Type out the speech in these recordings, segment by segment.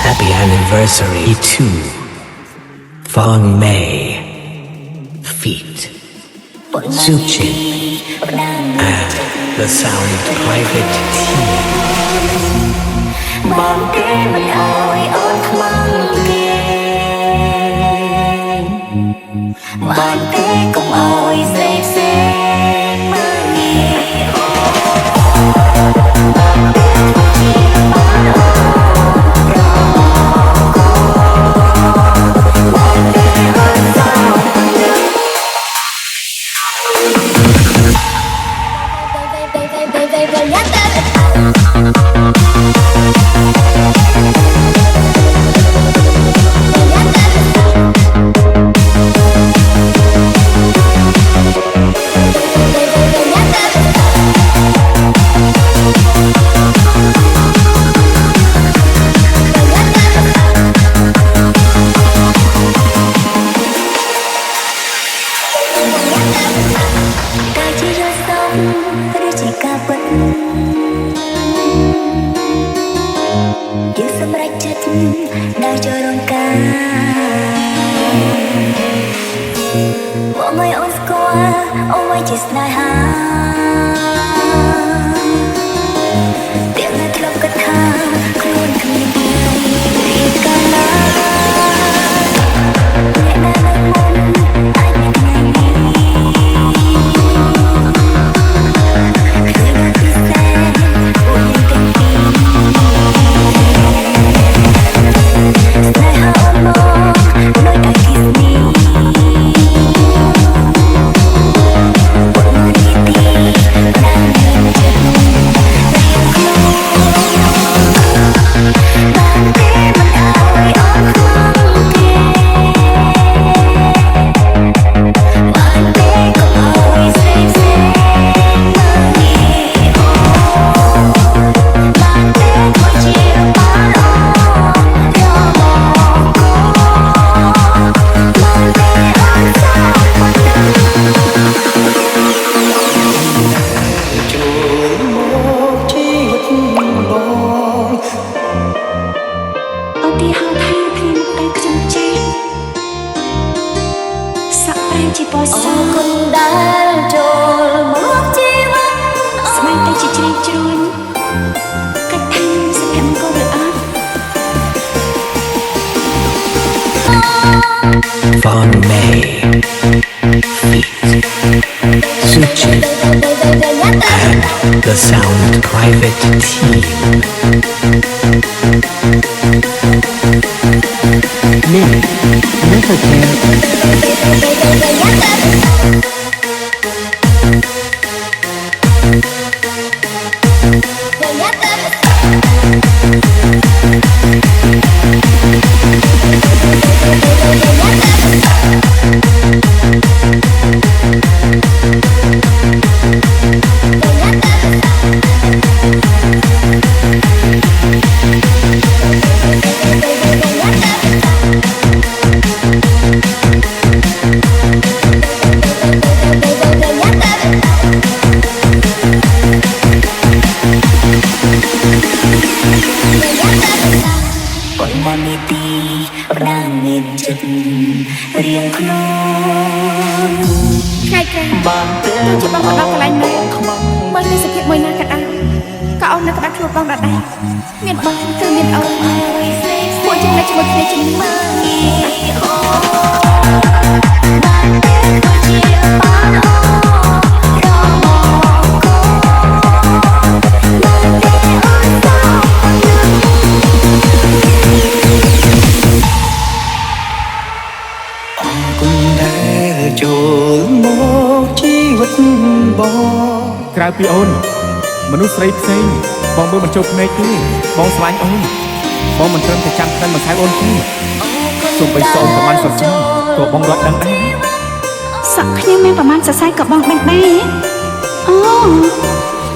Happy anniversary to Phong Mei feat. Suchin and the Sound Private Team. បងគេមិនអើយអូនខ្មាំងគេបងគេកុំអើយផ្សេងផ្សេងមើលងាយអូបងគេជាបានអូរកបងគេអត់សោះដែលចូលរងការបងឲ្យអូនស្គាល់អូនឲ្យជាស្នេហាទាំងតែធ្លាប់គិតថាខ្លួនគ្មានថ្ងៃរៀបកាលណាអ្នកដែលនៅមុនអាចមានថ្ងៃនេះឃើញពិសេសអូនទាំងពីរPhong Mei feat. Suchin and the Sound Private Team. Nick, neverរៀងខ្លួនថ្ងៃក្រោយបងទៅជាបងទៅដល់កន្លែងនោះបើមានសភាពមួយណាក៏ដោយក៏អូននៅក្បែរខ្លួនបងដដែលមានបងគឺមានអូនពួកយើងនៅជាមួយគ្នាជានិច្ចអូបានទៅជាបានអូចូលមកជីវិតបងក្រៅពីអូនមនុស្សស្រីផ្សេងបងមើលមិនចូលភ្នែកទេបងស្លាញ់អូនបងមិនត្រឹមតែចាំតែមិនខែអូនទេសូម្បីសូមប្រមាណសរសៃក៏បងរត់ដឹងដែរសក់ខ្ញុំមានប្រមាណសរសៃក៏បងដឹងដែរអូ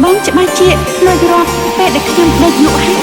បងច្បាស់ជាលួចរត់ពេលដែលខ្ញុំដេកលក់ហើយ